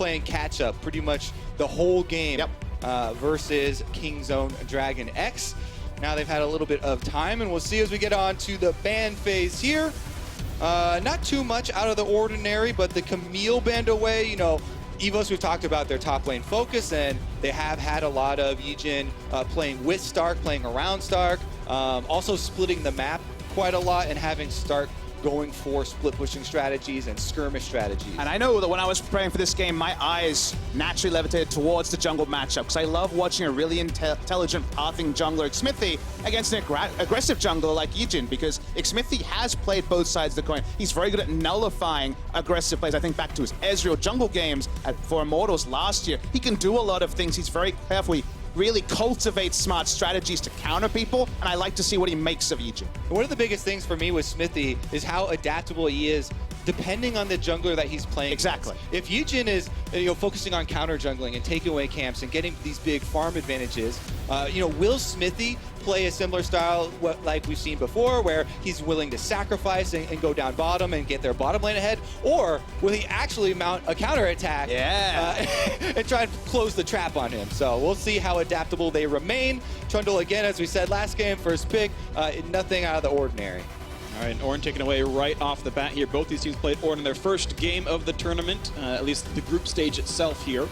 playing catch-up pretty much the whole game versus King's Own Dragon X. Now they've had a little bit of time, and we'll see as we get on to the ban phase here. Not too much out of the ordinary, but the Camille banned away. You know, EVOS, we've talked about their top lane focus, and they have had a lot of YiJin playing with Stark, playing around Stark, also splitting the map quite a lot and having Stark going for split pushing strategies and skirmish strategies. And I know that when I was preparing for this game, my eyes naturally levitated towards the jungle matchup because I love watching a really intelligent pathing jungler, Xmithie, against an aggressive jungler like YiJin, because Xmithie has played both sides of the coin. He's very good at nullifying aggressive plays. I think back to his Ezreal jungle games for Immortals last year. He can do a lot of things. He's very careful. He really cultivates smart strategies to counter people, and I like to see what he makes of YiJin. One of the biggest things for me with Xmithie is how adaptable he is depending on the jungler that he's playing. Exactly. If YiJin is focusing on counter jungling and taking away camps and getting these big farm advantages, will Xmithie play a similar style like we've seen before, where he's willing to sacrifice and go down bottom and get their bottom lane ahead? Or will he actually mount a counter attack and try and close the trap on him? So we'll see how adaptable they remain. Trundle, again, as we said last game, first pick, nothing out of the ordinary. All right, and Ornn taken away right off the bat here. Both these teams played Ornn in their first game of the tournament, at least the group stage itself here.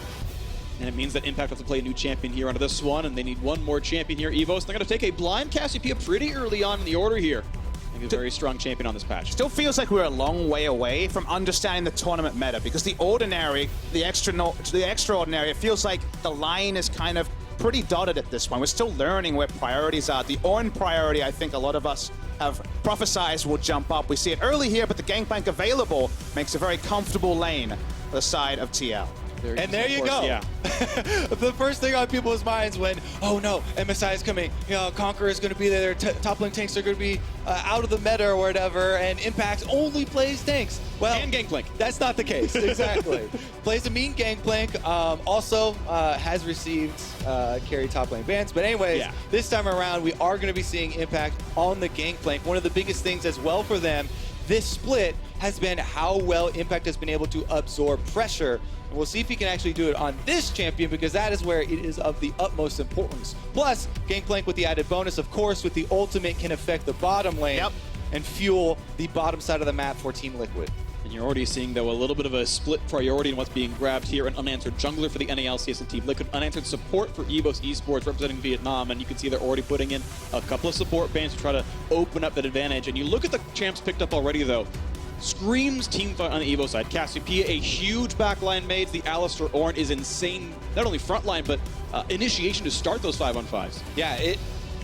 And it means that Impact have to play a new champion here onto this one, and they need one more champion here. EVOS, they're going to take a blind Cassiopeia pretty early on in the order here. I think a very strong champion on this patch. Still feels like we're a long way away from understanding the tournament meta, because the ordinary, the extraordinary, it feels like the line is kind of pretty dotted at this point. We're still learning where priorities are. The Ornn priority, I think a lot of us have prophesized will jump up. We see it early here, but the Gangplank available makes a very comfortable lane for the side of TL. And there you go. Yeah. The first thing on people's minds when, oh no, MSI is coming, Conqueror is going to be there, top lane tanks are going to be out of the meta or whatever, and Impact only plays tanks. Well, and Gangplank. That's not the case, exactly. Plays a mean Gangplank, also has received carry top lane bans, but anyways, this time around we are going to be seeing Impact on the Gangplank. One of the biggest things as well for them this split has been how well Impact has been able to absorb pressure. And we'll see if he can actually do it on this champion, because that is where it is of the utmost importance. Plus, Gangplank with the added bonus, of course, with the ultimate can affect the bottom lane and fuel the bottom side of the map for Team Liquid. And you're already seeing, though, a little bit of a split priority in what's being grabbed here. An unanswered jungler for the NALCS and Team Liquid, unanswered support for EVOS Esports representing Vietnam, and you can see they're already putting in a couple of support bans to try to open up that advantage. And you look at the champs picked up already, though. Screams team fight on the EVO side. Cassiopeia, a huge backline mage. The Alistar Ornn is insane, not only frontline, but initiation to start those 5-on-5s. Yeah,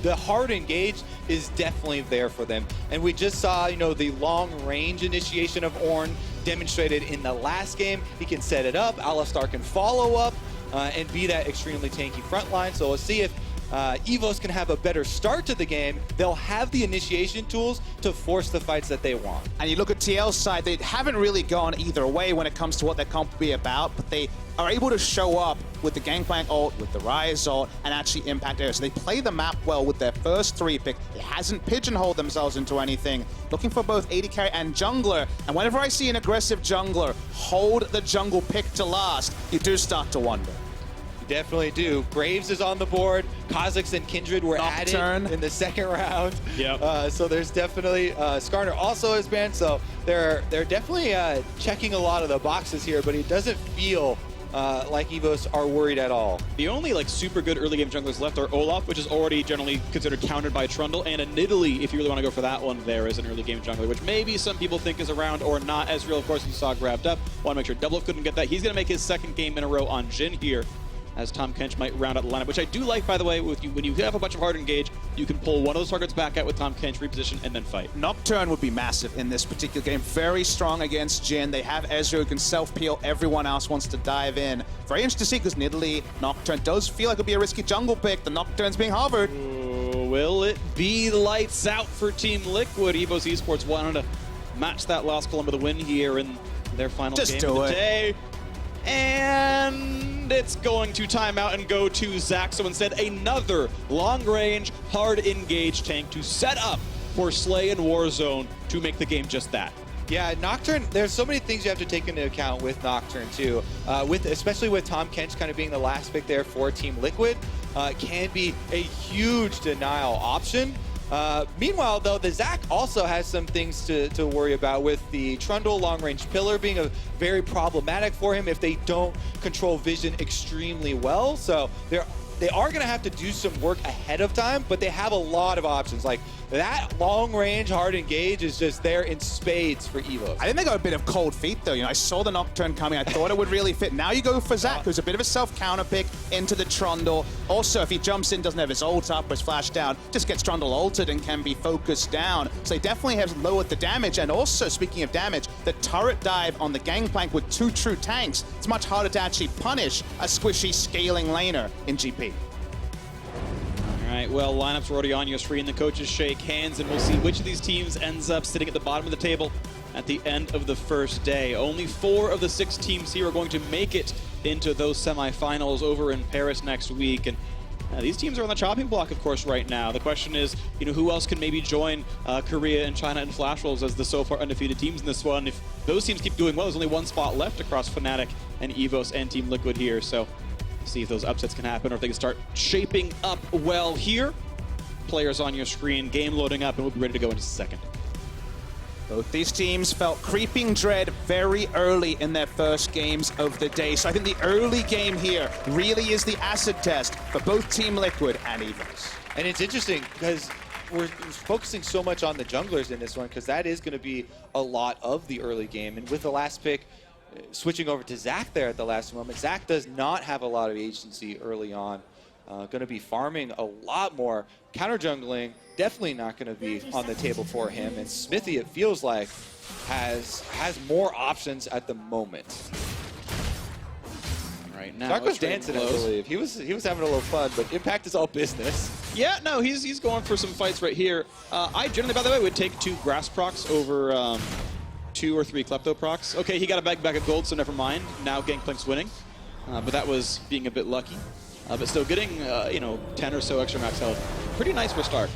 the hard engage is definitely there for them. And we just saw, the long-range initiation of Ornn demonstrated in the last game. He can set it up, Alistar can follow up, and be that extremely tanky front line. So we'll see if EVOS can have a better start to the game. They'll have the initiation tools to force the fights that they want. And you look at TL's side, they haven't really gone either way when it comes to what their comp will be about, but they are able to show up with the Gangplank ult, with the Ryze ult, and actually impact areas. So they play the map well with their first 3 pick. It hasn't pigeonholed themselves into anything. Looking for both AD carry and jungler. And whenever I see an aggressive jungler hold the jungle pick to last, you do start to wonder. Definitely do. Graves is on the board. Kha'Zix and Kindred were added in the second round. So there's definitely Skarner also is banned. So they're definitely checking a lot of the boxes here, but it doesn't feel like EVOS are worried at all. The only super good early game junglers left are Olleh, which is already generally considered countered by Trundle, and a Nidalee, if you really want to go for that one there as an early game jungler, which maybe some people think is around or not. Ezreal, of course, you saw grabbed up. Want to make sure DoubleLift couldn't get that. He's going to make his second game in a row on Jhin here, as Tahm Kench might round out the lineup, which I do like, by the way. When you have a bunch of hard engage, you can pull one of those targets back out with Tahm Kench, reposition, and then fight. Nocturne would be massive in this particular game. Very strong against Jhin. They have Ezreal who can self-peel. Everyone else wants to dive in. Very interesting to see, because Nidalee, Nocturne does feel like it would be a risky jungle pick. The Nocturne's being hovered. Ooh, will it be lights out for Team Liquid? EVOS Esports wanted to match that last column with a win here in their final game of the day. And it's going to time out and go to Zac. So instead, another long-range, hard-engage tank to set up for Slay and Warzone to make the game just that. Yeah, Nocturne, there's so many things you have to take into account with Nocturne too. Especially with Tahm Kench kind of being the last pick there for Team Liquid, can be a huge denial option. Meanwhile, though, the Zac also has some things to worry about, with the Trundle long-range pillar being a very problematic for him if they don't control vision extremely well. So they are going to have to do some work ahead of time, but they have a lot of options. Like, that long-range hard engage is just there in spades for EVOS. I think they got a bit of cold feet, though. You know, I saw the Nocturne coming. I thought it would really fit. Now you go for Zac, who's a bit of a self-counter pick into the Trundle. Also, if he jumps in, doesn't have his ult up or his flash down, just gets Trundle ulted and can be focused down. So they definitely have lowered the damage. And also, speaking of damage, the turret dive on the Gangplank with 2 true tanks, it's much harder to actually punish a squishy scaling laner in GP. All right, well, lineups are already on your screen. The coaches shake hands, and we'll see which of these teams ends up sitting at the bottom of the table at the end of the first day. Only 4 of the 6 teams here are going to make it into those semifinals over in Paris next week. And these teams are on the chopping block, of course, right now. The question is, you know, who else can maybe join Korea and China and Flash Wolves as the so far undefeated teams in this one? If those teams keep doing well, there's only 1 spot left across Fnatic and EVOS and Team Liquid here. So see if those upsets can happen, or if they can start shaping up well here. Players on your screen, game loading up, and we'll be ready to go in just a second. Both these teams felt creeping dread very early in their first games of the day. So I think the early game here really is the acid test for both Team Liquid and EVOS. And it's interesting because we're focusing so much on the junglers in this one, because that is going to be a lot of the early game. And with the last pick, switching over to Zac there at the last moment, Zac does not have a lot of agency early on. Going to be farming a lot more. Counter jungling, definitely not going to be on the table for him. And Xmithie, it feels like, has more options at the moment. Right now, Zac was dancing, I believe. He was having a little fun, but Impact is all business. Yeah, no, he's going for some fights right here. I generally, by the way, would take 2 grass procs over 2 or 3 klepto procs. Okay, he got a bag of gold, so never mind. Now Gangplank's winning, but that was being a bit lucky. But still getting, you know, 10 or so extra max health. Pretty nice for a start.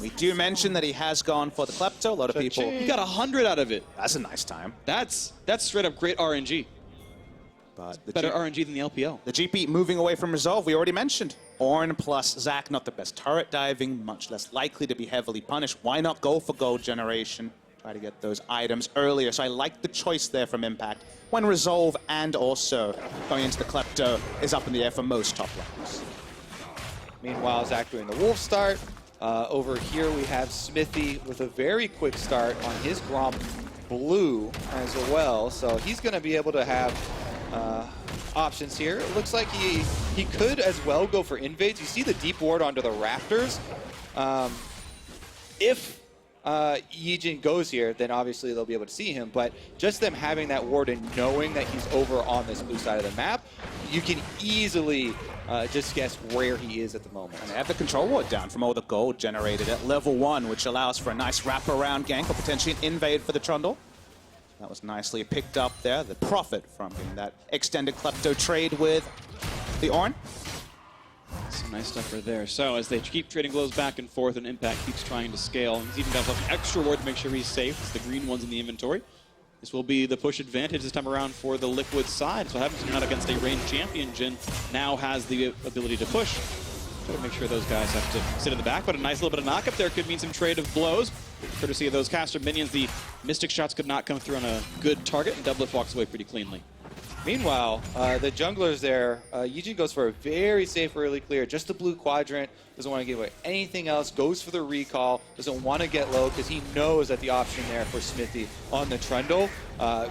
We do mention that he has gone for the klepto. A lot of people. He got 100 out of it. That's a nice time. That's straight up great RNG. But the Better RNG than the LPL. The GP moving away from Resolve, we already mentioned. Ornn plus Zac, not the best turret diving, much less likely to be heavily punished. Why not go for gold generation? Try to get those items earlier. So I like the choice there from Impact, when Resolve and also going into the klepto is up in the air for most top lanes. Meanwhile, Zac doing the wolf start. Over here we have Xmithie with a very quick start on his Gromp blue as well. So he's going to be able to have options here. It looks like he could as well go for invades. You see the deep ward onto the rafters. If YiJin goes here, then obviously they'll be able to see him, but just them having that ward and knowing that he's over on this blue side of the map, you can easily just guess where he is at the moment. And they have the control ward down from all the gold generated at level 1, which allows for a nice wraparound gank or potentially an invade for the Trundle. That was nicely picked up there. The profit from getting that extended klepto trade with the Ornn. Some nice stuff right there. So as they keep trading blows back and forth, and Impact keeps trying to scale, and he's even got an extra ward to make sure he's safe. It's the green ones in the inventory. This will be the push advantage this time around for the Liquid side. So having to not against a ranged champion, Jhin now has the ability to push. Try to make sure those guys have to sit in the back, but a nice little bit of knock up there could mean some trade of blows. Courtesy of those caster minions, the Mystic shots could not come through on a good target, and DoubleLift walks away pretty cleanly. Meanwhile, the junglers there, YiJin goes for a very safe early clear, just the blue quadrant, doesn't want to give away anything else, goes for the recall, doesn't want to get low because he knows that the option there for Xmithie on the Trundle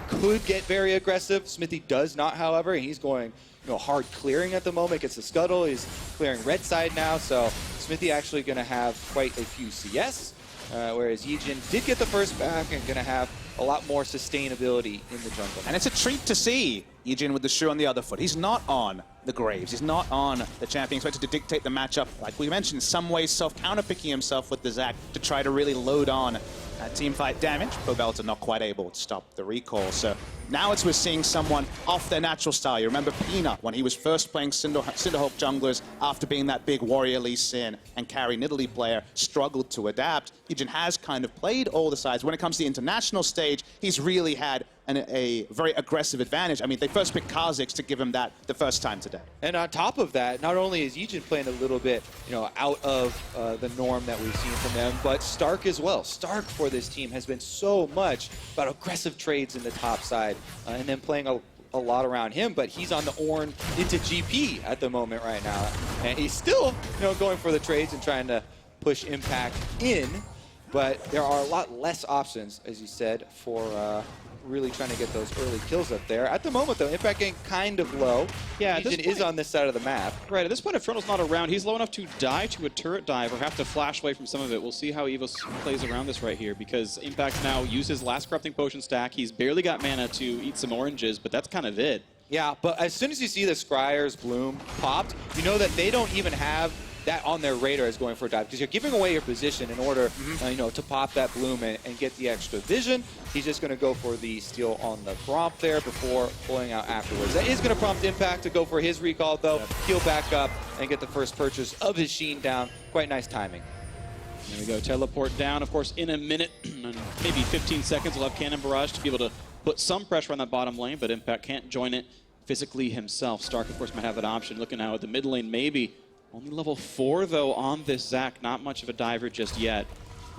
could get very aggressive. Xmithie does not, however, and he's going hard clearing at the moment, gets the scuttle, he's clearing red side now, so Xmithie actually going to have quite a few CS, whereas YiJin did get the first back and going to have a lot more sustainability in the jungle. And it's a treat to see YiJin with the shoe on the other foot. He's not on the Graves. He's not on the champion, expected to dictate the matchup. Like we mentioned, in some ways self-counterpicking himself with the Zac to try to really load on team fight damage. Pobelter not quite able to stop the recall. So now we're seeing someone off their natural style. You remember Peanut when he was first playing Cinderhawk junglers after being that big warrior Lee Sin and carry Nidalee player, struggled to adapt. YiJin has kind of played all the sides. When it comes to the international stage, he's really had a very aggressive advantage. I mean, they first picked Kha'Zix to give him that the first time today. And on top of that, not only is YiJin playing a little bit, out of the norm that we've seen from them, but Stark as well. Stark for this team has been so much about aggressive trades in the top side, and then playing a lot around him, but he's on the Ornn into GP at the moment right now. And he's still, going for the trades and trying to push Impact in, but there are a lot less options, as you said, for really trying to get those early kills up there. At the moment, though, Impact getting kind of low. Yeah, YiJin is on this side of the map. Right, at this point, if Trundle's not around, he's low enough to die to a turret dive or have to flash away from some of it. We'll see how EVOS plays around this right here, because Impact now used his last corrupting potion stack. He's barely got mana to eat some oranges, but that's kind of it. Yeah, but as soon as you see the Scryer's Bloom popped, you know that they don't even have that on their radar as going for a dive, because you're giving away your position in order, to pop that Bloom and get the extra vision. He's just going to go for the steal on the prompt there before pulling out afterwards. That is going to prompt Impact to go for his recall, though, heal back up and get the first purchase of his Sheen down. Quite nice timing. There we go, teleport down, of course, in a minute, and maybe 15 seconds, we'll have Cannon Barrage to be able to put some pressure on that bottom lane, but Impact can't join it physically himself. Stark, of course, might have that option. Looking now at the mid lane, maybe. Only level 4, though, on this Zac. Not much of a diver just yet.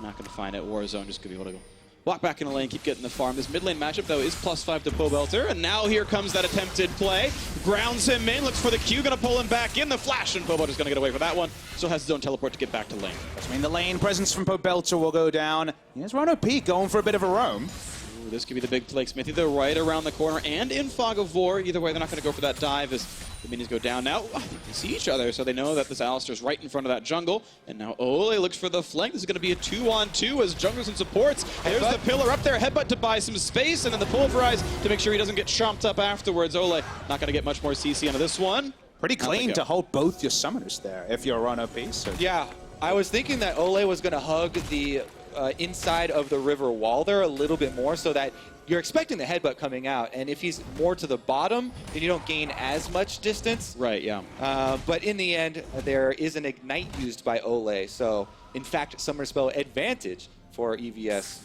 Not going to find it. Warzone just going to be able to go walk back in the lane, keep getting the farm. This mid lane matchup, though, is +5 to Pobelter. And now here comes that attempted play. Grounds him in, looks for the Q, going to pull him back in. The flash, and Pobelter's going to get away for that one. Still has his own teleport to get back to lane. I mean, the lane presence from Pobelter will go down. Here's RonOP going for a bit of a roam. Ooh, this could be the big play. Xmithie, they're right around the corner and in Fog of War. Either way, they're not going to go for that dive as the minions go down. Now, they see each other, so they know that this Alistar's right in front of that jungle. And now Olleh looks for the flank. This is going to be a 2-on-2 as junglers and supports. There's the pillar up there. Headbutt to buy some space, and then the pulverize to make sure he doesn't get chomped up afterwards. Olleh not going to get much more CC out of this one. Pretty clean to hold both your summoners there if you're RonOP. So. Yeah, I was thinking that Olleh was going to hug the inside of the river wall there a little bit more, so that you're expecting the headbutt coming out, and if he's more to the bottom, then you don't gain as much distance. Right, yeah. But in the end, there is an ignite used by Olleh, so in fact, summoner spell advantage for EVS.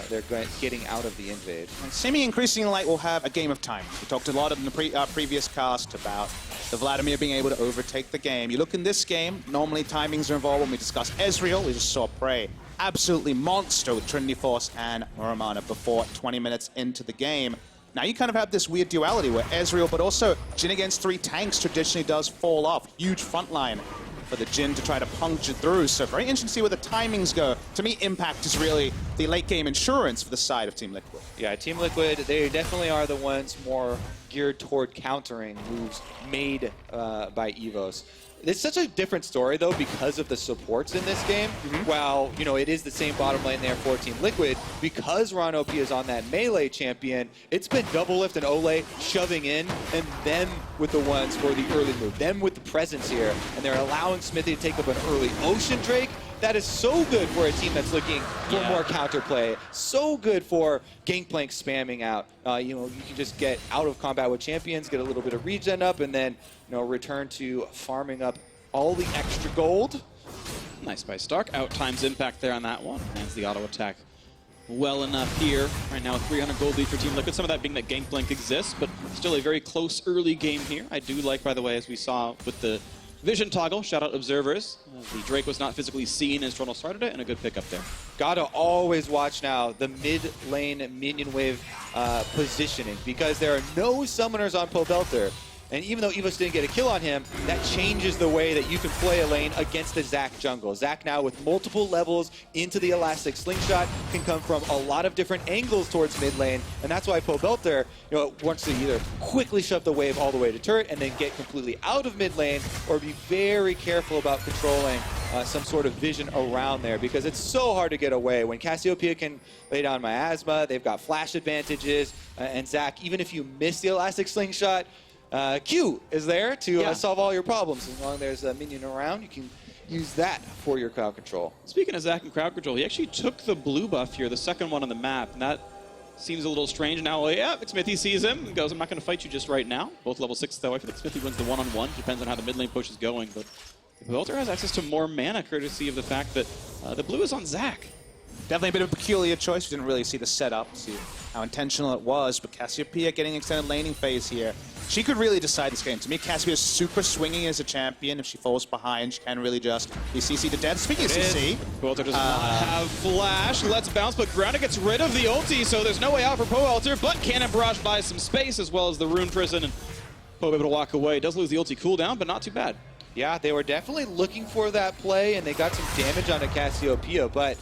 They're getting out of the invade. And semi-increasing light will have a game of time. We talked a lot in the previous cast about the Vladimir being able to overtake the game. You look in this game, normally timings are involved. When we discussed Ezreal, we just saw Prey absolutely monster with Trinity Force and Muramana before 20 minutes into the game. Now you kind of have this weird duality where Ezreal, but also Jhin against 3 tanks traditionally does fall off. Huge front line for the Jhin to try to puncture through. So very interesting to see where the timings go. To me, Impact is really the late game insurance for the side of Team Liquid. Yeah, Team Liquid, they definitely are the ones more geared toward countering moves made by EVOS. It's such a different story, though, because of the supports in this game. While, it is the same bottom lane there for Team Liquid, because RonOP is on that melee champion, it's been DoubleLift and Olleh shoving in, and them with the ones for the early move, them with the presence here, and they're allowing Xmithie to take up an early Ocean Drake. That is so good for a team that's looking for more counterplay. So good for Gangplank spamming out. You can just get out of combat with champions, get a little bit of regen up, and then return to farming up all the extra gold. Nice by Stark. Out times Impact there on that one. Lands the auto attack well enough here. Right now, 300 gold lead for Team Liquid. Some of that being that Gangplank exists, but still a very close early game here. I do like, by the way, as we saw with the vision toggle, shout out observers. The Drake was not physically seen as Trundle started it, and a good pick up there. Gotta always watch now the mid lane minion wave positioning, because there are no summoners on Pobelter. And even though EVOS didn't get a kill on him, that changes the way that you can play a lane against the Zac jungle. Zac now with multiple levels into the elastic slingshot can come from a lot of different angles towards mid lane, and that's why Pobelter wants to either quickly shove the wave all the way to turret and then get completely out of mid lane, or be very careful about controlling some sort of vision around there, because it's so hard to get away. When Cassiopeia can lay down miasma, they've got flash advantages, and Zac, even if you miss the elastic slingshot, Q is there to solve all your problems. As long as there's a minion around, you can use that for your crowd control. Speaking of Zac and crowd control, he actually took the blue buff here, the second one on the map, and that seems a little strange. Now, yeah, Xmithie sees him and goes, I'm not going to fight you just right now. Both level 6, though. I feel like Xmithie wins the one-on-one. Depends on how the mid lane push is going, but Pobelter has access to more mana, courtesy of the fact that the blue is on Zac. Definitely a bit of a peculiar choice. We didn't really see the setup, see how intentional it was, but Cassiopeia getting extended laning phase here. She could really decide this game. To me, Cassiopeia is super swinging as a champion. If she falls behind, she can really just be CC to death. Speaking of CC, Pobelter does not have flash. Let's bounce, but Grounded gets rid of the ulti, so there's no way out for Pobelter, but Cannon Barrage buys some space as well as the Rune Prison, and Pobe able to walk away. Does lose the ulti cooldown, but not too bad. Yeah, they were definitely looking for that play, and they got some damage onto Cassiopeia, but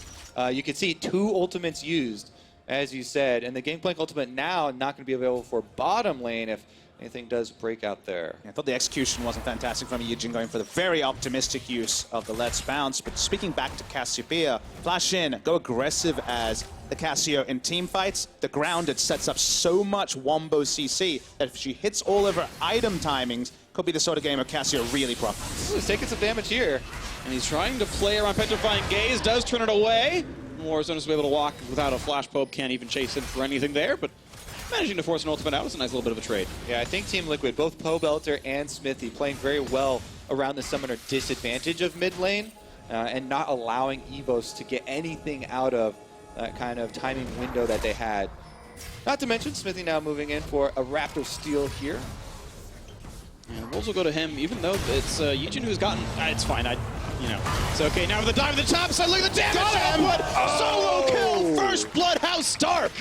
you can see 2 ultimates used, as you said, and the Gangplank ultimate now not going to be available for bottom lane if anything does break out there. I thought the execution wasn't fantastic from YiJin going for the very optimistic use of the Let's Bounce, but speaking back to Cassiopeia, flash in, go aggressive as the Cassio in team fights. The Grounded sets up so much wombo CC that if she hits all of her item timings, could be the sort of game where Cassio really profits. He's taking some damage here. And he's trying to play around Petrifying Gaze, does turn it away. Warzone is able to walk without a flash. Pope can't even chase him for anything there, but managing to force an ultimate out is a nice little bit of a trade. Yeah, I think Team Liquid, both Pobelter and Xmithie, playing very well around the summoner disadvantage of mid lane and not allowing EVOS to get anything out of that kind of timing window that they had. Not to mention Xmithie now moving in for a Raptor Steal here. And Wolves will go to him, even though it's YiJin who's gotten... it's fine, it's okay. Now with the dive at the top side, look at the damage output! Solo kill, first Bloodhouse Stark!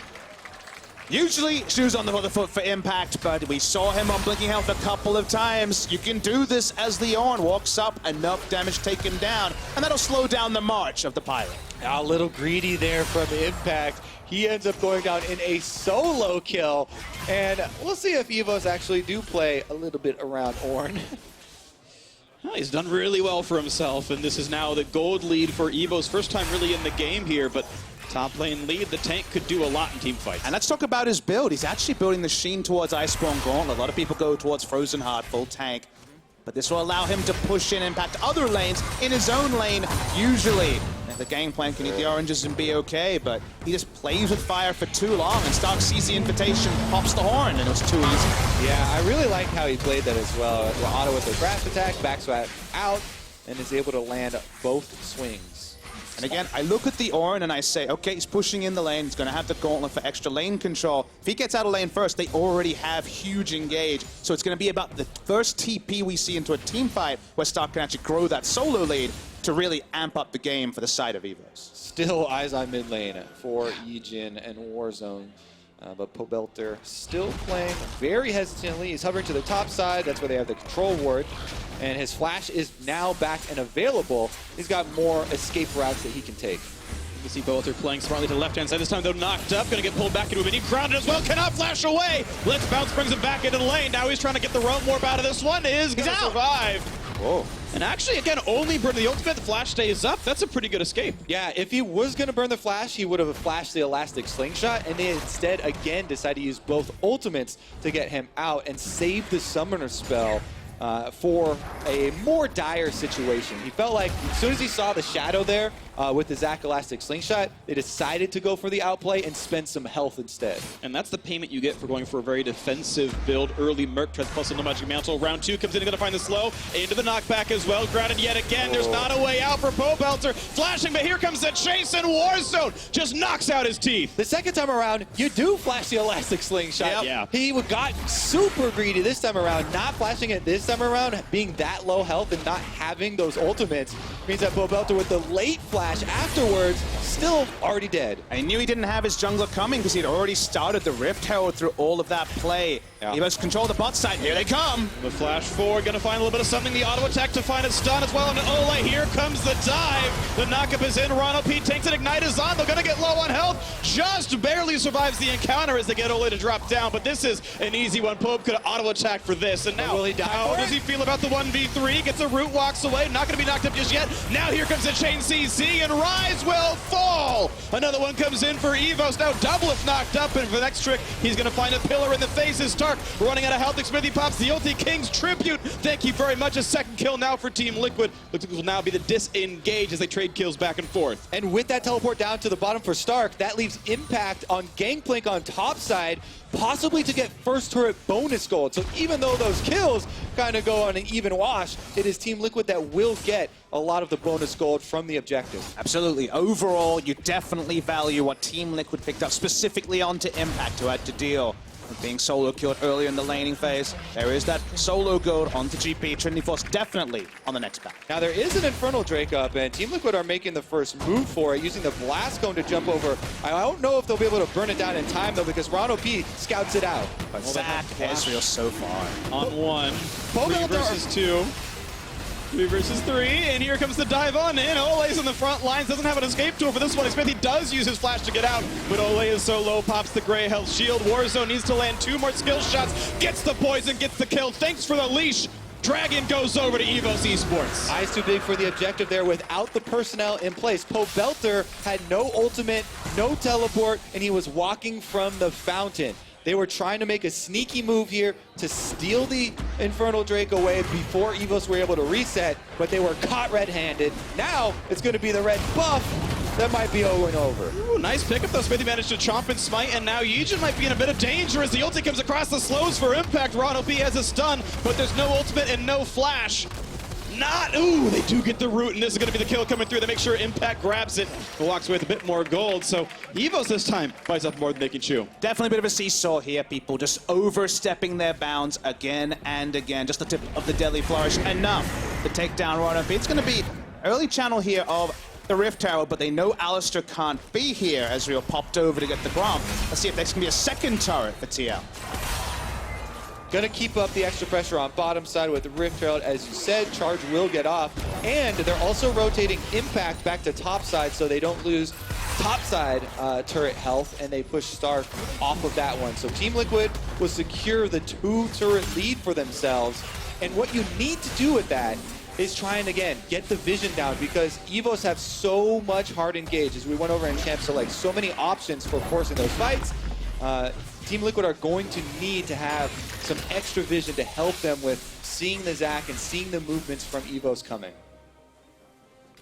Usually, shoes on the other foot for impact, but we saw him on Blinking Health a couple of times. You can do this as the Ornn walks up, enough damage taken down, and that'll slow down the march of the pilot. A little greedy there from Impact. He ends up going down in a solo kill, and we'll see if EVOS actually do play a little bit around Ornn. Well, he's done really well for himself, and this is now the gold lead for EVOS. First time really in the game here, but top lane lead, the tank could do a lot in team fights. And let's talk about his build. He's actually building the Sheen towards Iceborne Gauntlet. A lot of people go towards Frozen Heart, full tank. But this will allow him to push in, impact other lanes in his own lane, usually. And the Gangplank can eat the oranges and be okay, but he just plays with fire for too long, and Stark sees the invitation, pops the horn, and it was too easy. Yeah, I really like how he played that as well. Auto with the grasp attack, back swap out, and is able to land both swings. And again, I look at the Ornn and I say, okay, he's pushing in the lane. He's going to have the gauntlet for extra lane control. If he gets out of lane first, they already have huge engage. So it's going to be about the first TP we see into a team fight where Stark can actually grow that solo lead to really amp up the game for the side of EVOS. Still eyes on mid lane for YiJin and Warzone. But Pobelter still playing very hesitantly. He's hovering to the top side. That's where they have the control ward. And his flash is now back and available. He's got more escape routes that he can take. You can see Pobelter playing smartly to the left-hand side. This time, though, knocked up. Going to get pulled back into a mini. Grounded as well. Cannot flash away. Let's bounce, brings him back into the lane. Now he's trying to get the roam warp out of this one. He's going to survive. Whoa. And actually, again, only burn the ultimate. The flash stays up. That's a pretty good escape. Yeah, if he was going to burn the flash, he would have flashed the elastic slingshot, and they instead, again, decided to use both ultimates to get him out and save the summoner spell for a more dire situation. He felt like as soon as he saw the shadow there with the Zac elastic slingshot, they decided to go for the outplay and spend some health instead. And that's the payment you get for going for a very defensive build. Early Merc Treads plus the Magic Mantle. Round 2 comes in, going to find the slow. Into the knockback as well. Grounded yet again. There's not a way out for Pobelter. Flashing, but here comes the chase, and Warzone just knocks out his teeth. The second time around, you do flash the elastic slingshot. Yep. Yeah. He got super greedy this time around, not flashing it this time around, being that low health and not having those ultimates means that Pobelter with the late flash afterwards, still already dead. And he knew he didn't have his jungler coming because he'd already started the Rift Herald through all of that play. Yeah. He must control the bot side. Here they come. The flash forward, gonna find a little bit of something. The auto attack to find a stun as well. And Olleh, here comes the dive. The knockup is in. RonOP takes it. Ignite is on. They're gonna get low on health. Just barely survives the encounter as they get Olleh to drop down. But this is an easy one. Pope could auto attack for this. And now, will he die how for does it? he feel about the 1v3? Gets a root, walks away. Not gonna be knocked up just yet. Now here comes the chain CC. Xmithie, and Ryze will fall. Another one comes in for EVOS. Now DoubleLift knocked up, and for the next trick, he's going to find a pillar in the face. Is Stark running out of health. Xmithie pops the ulti. King's tribute. Thank you very much. A second kill now for Team Liquid. Looks like it will now be the disengage as they trade kills back and forth. And with that teleport down to the bottom for Stark, that leaves Impact on Gangplank on top side, possibly to get first turret bonus gold. So even though those kills kind of go on an even wash, it is Team Liquid that will get a lot of the bonus gold from the objective. Absolutely. Overall, you definitely value what Team Liquid picked up specifically onto Impact, who had to deal with being solo killed earlier in the laning phase. There is that solo gold onto GP. Trinity Force definitely on the next back. Now there is an Infernal Drake up, and Team Liquid are making the first move for it, using the Blast Cone to jump over. I don't know if they'll be able to burn it down in time, though, because RonOP scouts it out. But Zac, Ezreal so far. On one. Pobelter 3 versus 2. 3 versus 3, and here comes the dive on in. Olleh's on the front lines, doesn't have an escape tool for this one. Xmithie does use his flash to get out, but Olleh is so low, pops the gray health shield. Warzone needs to land 2 more skill shots, gets the poison, gets the kill. Thanks for the leash. Dragon goes over to EVOS Esports. Eyes too big for the objective there without the personnel in place. Pobelter had no ultimate, no teleport, and he was walking from the fountain. They were trying to make a sneaky move here to steal the Infernal Drake away before EVOS were able to reset, but they were caught red-handed. Now it's going to be the red buff that might be over and over. Ooh, nice pickup though. Xmithie managed to chomp and smite, and now YiJin might be in a bit of danger as the ulti comes across the slows for impact. RonOP has a stun, but there's no ultimate and no flash. Ooh, they do get the root, and this is going to be the kill coming through. They make sure Impact grabs it and walks away with a bit more gold. So EVOS this time buys up more than they can chew. Definitely a bit of a seesaw here, people. Just overstepping their bounds again and again. Just the tip of the deadly flourish. Enough to take down RonOP. It's going to be early channel here of the Rift Tower, but they know Alistar can't be here. Ezreal popped over to get the Gromp. Let's see if there's going to be a second turret for TL. Gonna keep up the extra pressure on bottom side with the Rift Herald. As you said, charge will get off. And they're also rotating Impact back to top side so they don't lose top side turret health, and they push Stark off of that one. So Team Liquid will secure the 2 turret lead for themselves. And what you need to do with that is try and, again, get the vision down, because EVOS have so much hard engage, as we went over in champ, so like so many options for forcing those fights. Team Liquid are going to need to have some extra vision to help them with seeing the Zac and seeing the movements from EVOS coming.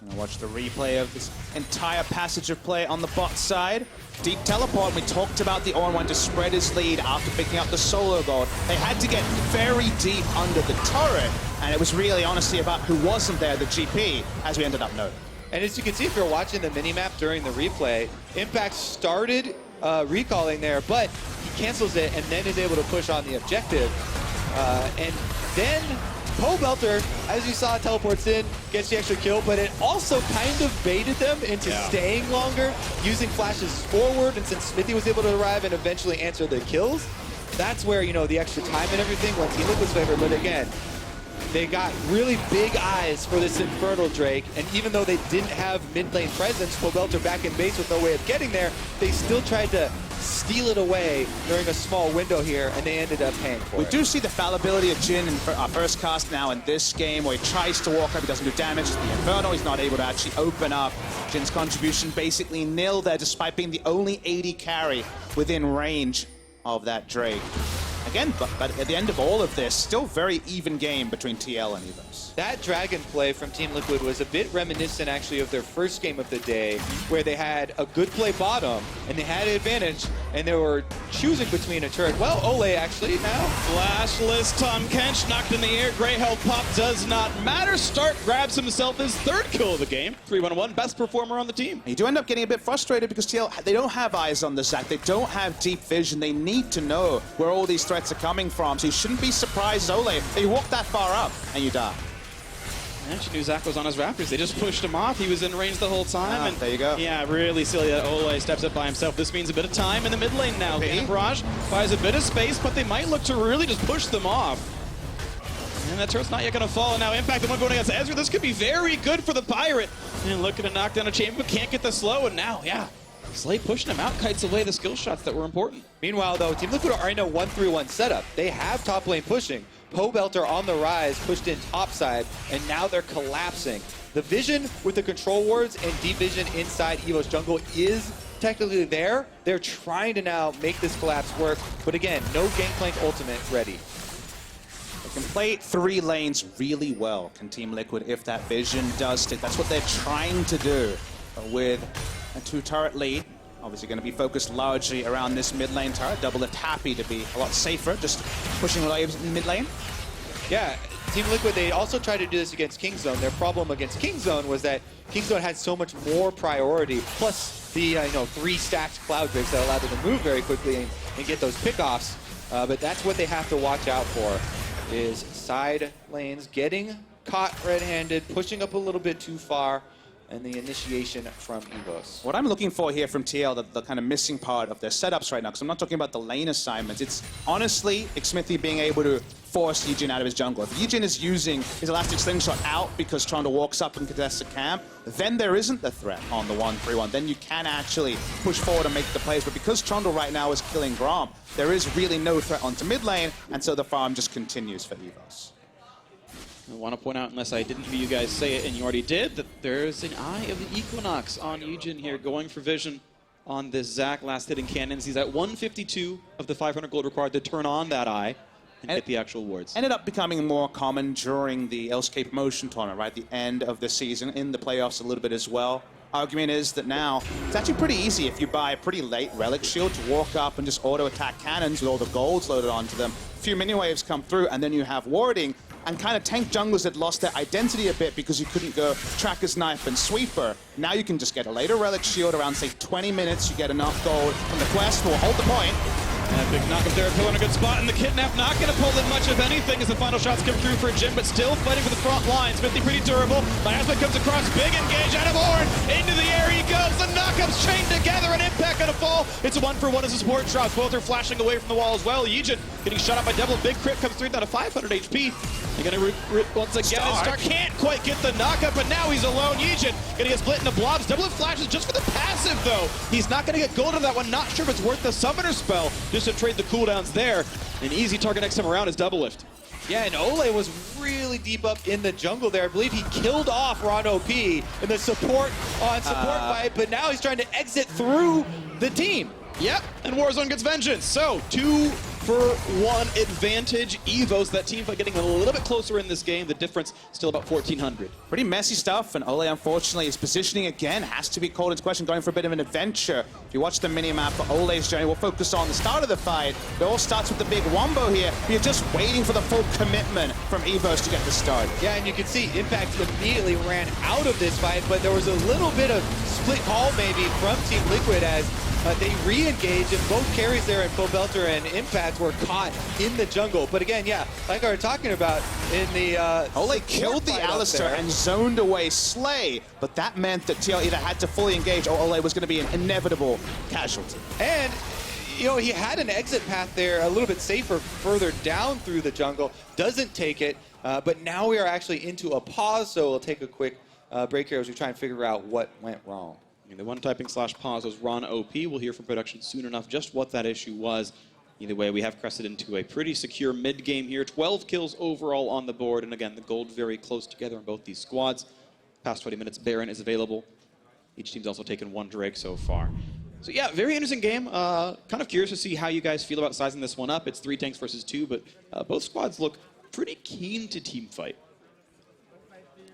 Gonna watch the replay of this entire passage of play on the bot side. Deep teleport, we talked about the Ornn wanting to spread his lead after picking up the solo gold. They had to get very deep under the turret, and it was really honestly about who wasn't there, the GP, as we ended up noting. And as you can see, if you're watching the minimap during the replay, Impact started recalling there, but he cancels it and then is able to push on the objective. And then Pobelter, as you saw, teleports in, gets the extra kill, but it also kind of baited them into staying longer, using flashes forward, and since Xmithie was able to arrive and eventually answer the kills, that's where, you know, the extra time and everything went Team Liquid's favor. But again, they got really big eyes for this Infernal Drake, and even though they didn't have mid lane presence, Pobelter back in base with no way of getting there, they still tried to steal it away during a small window here, and they ended up paying for it. We do see the fallibility of Jhin in our first cast now in this game, where he tries to walk up, he doesn't do damage to the Inferno, he's not able to actually open up. Jhin's contribution basically nil there, despite being the only AD carry within range of that Drake. Again, but at the end of all of this, still very even game between TL and EVOS. That dragon play from Team Liquid was a bit reminiscent, actually, of their first game of the day, where they had a good play bottom, and they had an advantage, and they were choosing between a turret. Well, Olleh actually now. Flashless Tahm Kench knocked in the air. Gray health pop does not matter. Stark grabs himself his 3rd kill of the game. 3-1-1, best performer on the team. You do end up getting a bit frustrated because TL, they don't have eyes on the Zac. They don't have deep vision. They need to know where all these threats are coming from. So you shouldn't be surprised, Olleh, that you walk that far up and you die. And she knew Zac was on his Raptors. They just pushed him off. He was in range the whole time. And there you go. Yeah, really silly that Olleh steps up by himself. This means a bit of time in the mid lane now. Barrage buys a bit of space, but they might look to really just push them off. And that turret's not yet going to fall. And now Impact, the one going against Ezreal. This could be very good for the Pirate. And looking to knock down a chamber, but can't get the slow. And now, Slay pushing him out, kites away the skill shots that were important. Meanwhile, though, Team Liquid are in a 1-3-1 setup. They have top lane pushing, Pobelter on the Ryze pushed in topside, and now they're collapsing. The vision with the control wards and deep vision inside EVOS jungle is technically there. They're trying to now make this collapse work, but again, no Gangplank ultimate ready. They can play 3 lanes really well, can Team Liquid, if that vision does stick. That's what they're trying to do with a 2-turret lead. Obviously going to be focused largely around this mid lane turret. DoubleLift happy to be a lot safer, just pushing waves in mid lane. Yeah, Team Liquid, they also tried to do this against Kingzone. Their problem against Kingzone was that Kingzone had so much more priority, plus the 3 stacked Cloud Drifts that allowed them to move very quickly and get those pickoffs. But that's what they have to watch out for, is side lanes getting caught red-handed, pushing up a little bit too far, and the initiation from EVOS. What I'm looking for here from TL, the kind of missing part of their setups right now, because I'm not talking about the lane assignments, it's honestly Xmithie being able to force YiJin out of his jungle. If YiJin is using his Elastic Slingshot out because Trundle walks up and contests the camp, then there isn't the threat on the 1-3-1. Then you can actually push forward and make the plays. But because Trundle right now is killing Grom, there is really no threat onto mid lane, and so the farm just continues for EVOS. I want to point out, unless I didn't hear you guys say it, and you already did, that there's an Eye of the Equinox on YiJin here, going for vision on this Zac, last hitting cannons. He's at 152 of the 500 gold required to turn on that Eye and hit the actual wards. Ended up becoming more common during the Elscape Motion tournament, right? The end of the season, in the playoffs a little bit as well. Argument is that now it's actually pretty easy if you buy a pretty late Relic Shield to walk up and just auto-attack cannons with all the golds loaded onto them. A few mini waves come through, and then you have warding, and kind of tank junglers that lost their identity a bit because you couldn't go Tracker's Knife and Sweeper. Now you can just get a later Relic Shield around, say, 20 minutes. You get enough gold from the quest. Will hold the point. And a big knock up there, Pillar in a good spot, and the Kidnap not going to pull in much of anything as the final shots come through for Jhin, but still fighting for the front line. Xmithie pretty durable. Miasma comes across, big engage out of Ornn. Into the air he goes. The knockup's chained together, an impact on a fall. It's a 1-for-1 as a support drop. Both are flashing away from the wall as well. YiJin getting shot out by Double. Big crit comes through down to 500 HP. They're going to once again. Star can't quite get the knockup, but now he's alone. YiJin going to get split into blobs. DoubleLift flashes just for the passive, though. He's not going to get gold on that one. Not sure if it's worth the summoner spell just to trade the cooldowns there. An easy target next time around is DoubleLift. Yeah, and Olleh was really deep up in the jungle there. I believe he killed off RonOP in the support on support fight, but now he's trying to exit through the team. Yep, and Warzone gets vengeance. So, 2-for-1 advantage. EVOS, that team fight getting a little bit closer in this game. The difference still about 1,400. Pretty messy stuff, and Olleh, unfortunately, his positioning again has to be called into question, going for a bit of an adventure. If you watch the minimap for Olleh's journey, we'll focus on the start of the fight. It all starts with the big wombo here. We're just waiting for the full commitment from EVOS to get the start. Yeah, and you can see Impact immediately ran out of this fight, but there was a little bit of split call maybe from Team Liquid as they re-engaged, and both carries there, and Pobelter and Impact were caught in the jungle. But again, yeah, like I was talking about in the Olleh killed the Alistar and zoned away Slay, but that meant that TL either had to fully engage or Olleh was going to be an inevitable casualty. And he had an exit path there a little bit safer further down through the jungle. Doesn't take it, but now we are actually into a pause, so we'll take a quick break here as we try and figure out what went wrong. The one typing /pause was RonOP. We'll hear from production soon enough just what that issue was. Either way, we have crested into a pretty secure mid game here. 12 kills overall on the board, and again, the gold very close together on both these squads. Past 20 minutes, Baron is available. Each team's also taken 1 Drake so far. So yeah, very interesting game. Kind of curious to see how you guys feel about sizing this one up. It's 3 tanks versus 2, but both squads look pretty keen to team fight.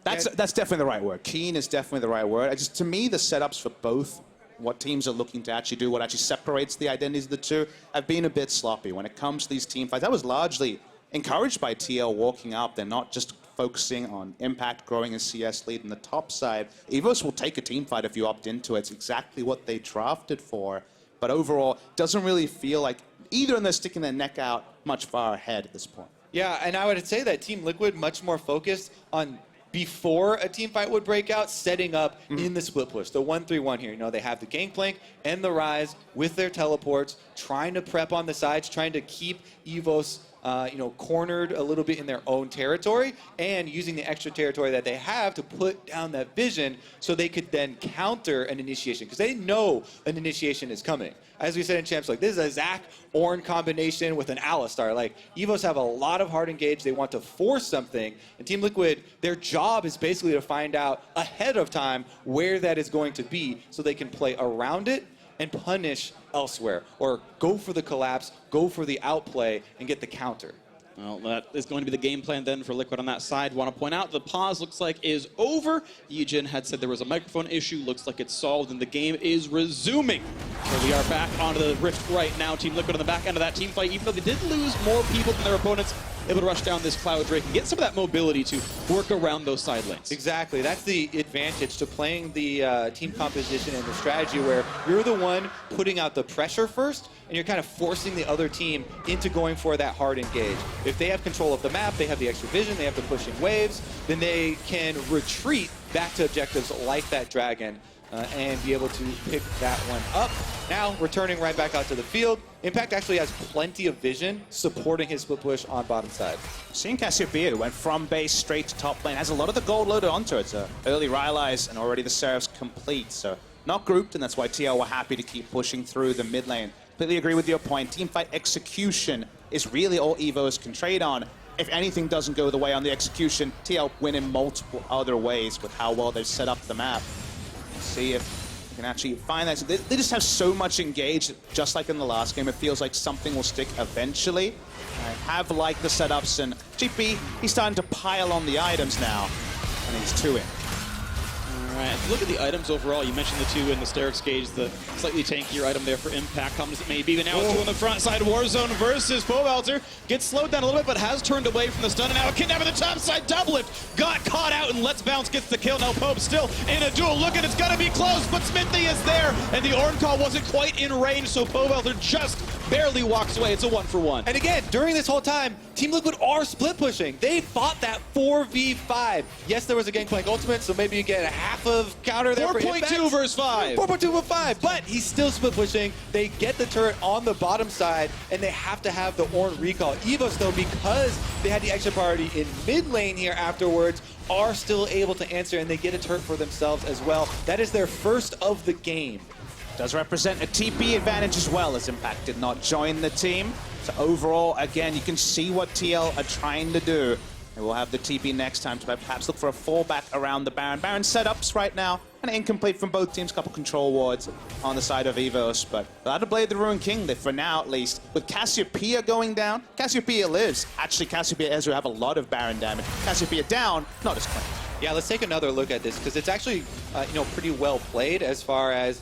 That's definitely the right word. Keen is definitely the right word. To me, the setups for both, what teams are looking to actually do, what actually separates the identities of the two, have been a bit sloppy when it comes to these team fights. That was largely encouraged by TL walking up. They're not just focusing on Impact growing a CS lead in the top side. EVOS will take a team fight if you opt into it. It's exactly what they drafted for. But overall, doesn't really feel like either of them are sticking their neck out much far ahead at this point. Yeah, and I would say that Team Liquid much more focused on before a team fight would break out, setting up in the split push, the 1-3-1 here. They have the Gangplank and the Ryze with their teleports, trying to prep on the sides, trying to keep EVOS cornered a little bit in their own territory and using the extra territory that they have to put down that vision so they could then counter an initiation because they know an initiation is coming. As we said in Champs, like this is a Zac Ornn combination with an Alistar. Like EVOS have a lot of hard engage. They want to force something, and Team Liquid, their job is basically to find out ahead of time where that is going to be so they can play around it and punish elsewhere, or go for the collapse, go for the outplay, and get the counter. Well, that is going to be the game plan then for Liquid on that side. Want to point out the pause looks like is over. YiJin had said there was a microphone issue. Looks like it's solved and the game is resuming. So we are back onto the Rift right now. Team Liquid on the back end of that team fight. Even though they did lose more people than their opponents, able to rush down this Cloud Drake and get some of that mobility to work around those side lanes. Exactly. That's the advantage to playing the team composition and the strategy where you're the one putting out the pressure first and you're kind of forcing the other team into going for that hard engage. If they have control of the map, they have the extra vision, they have the pushing waves, then they can retreat back to objectives like that dragon and be able to pick that one up. Now, returning right back out to the field, Impact actually has plenty of vision supporting his split push on bottom side. Seeing Cassiopeia went from base straight to top lane, has a lot of the gold loaded onto it. So early Ryze and already the Seraph's complete. So not grouped, and that's why TL were happy to keep pushing through the mid lane. Completely agree with your point. Teamfight execution is really all EVOS can trade on. If anything doesn't go the way on the execution, TL win in multiple other ways with how well they've set up the map. See if you can actually find that. So they just have so much engaged, just like in the last game. It feels like something will stick eventually. I have liked the setups, and GP, he's starting to pile on the items now, and he's 2-in. All right, look at the items overall. You mentioned the 2 in the Sterix Gauge, the slightly tankier item there for Impact. Comes it may be, but now it's 2 on the front side. Warzone versus Pobelter. Gets slowed down a little bit, but has turned away from the stun. And now a kidnap on the top side. DoubleLift got caught out, and Let's Bounce gets the kill. Now Pobe still in a duel. Look at it's going to be close, but Xmithie is there. And the Ornn call wasn't quite in range, so Pobelter just barely walks away. It's a 1-for-1. And again, during this whole time, Team Liquid are split pushing. They fought that 4v5. Yes, there was a Gangplank ultimate, so maybe you get a half of counter there for 4.2 versus 5. 4.2 with 5, but he's still split pushing. They get the turret on the bottom side, and they have to have the Ornn recall. EVOS, though, because they had the extra priority in mid lane here afterwards, are still able to answer, and they get a turret for themselves as well. That is their first of the game. Does represent a TP advantage as well, as Impact did not join the team. So overall, again, you can see what TL are trying to do. And we'll have the TP next time to perhaps look for a fallback around the Baron. Baron setups right now, and incomplete from both teams. Couple control wards on the side of EVOS, but they'll have to blade the Ruined King, for now at least. With Cassiopeia going down, Cassiopeia lives. Actually, Cassiopeia and Ezreal have a lot of Baron damage. Cassiopeia down, not as clean. Yeah, let's take another look at this, because it's actually pretty well played as far as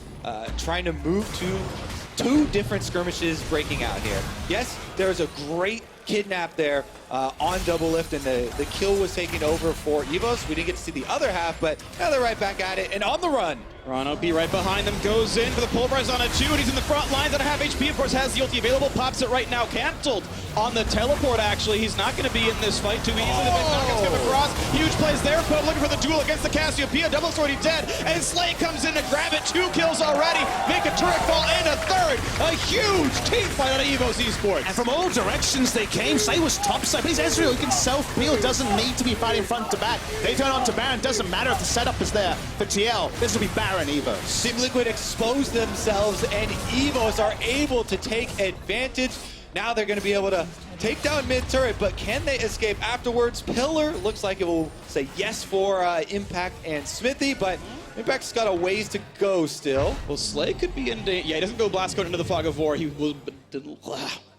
trying to move to 2 different skirmishes breaking out here. Yes, there's a great kidnap there on DoubleLift, and the kill was taken over for EVOS. We didn't get to see the other half, but now they're right back at it and on the run. RonOP right behind them, goes in for the pulverize on a 2, and he's in the front lines at a half HP. Of course, has the ulti available, pops it right now, canceled on the teleport. Actually, he's not going to be in this fight too easily. The big knockouts come across, huge plays there. Pope looking for the duel against the Cassiopeia. Double's already dead, and Slay comes in to grab it. 2 kills already, make a turret fall and a third. A huge team fight on EVOS Esports. And from all directions they came. Slay was topside, but he's Ezreal. He can self-peel, doesn't need to be fighting front to back. They turn on to Baron, doesn't matter if the setup is there. For TL, this will be Baron EVOS. Team Liquid exposed themselves, and EVOS are able to take advantage. Now they're going to be able to take down mid-turret, but can they escape afterwards? Pillar looks like it will say yes for Impact and Xmithie, but Impact's got a ways to go still. Well, Slay could be in danger. Yeah, he doesn't go Blast Code into the Fog of War. He will...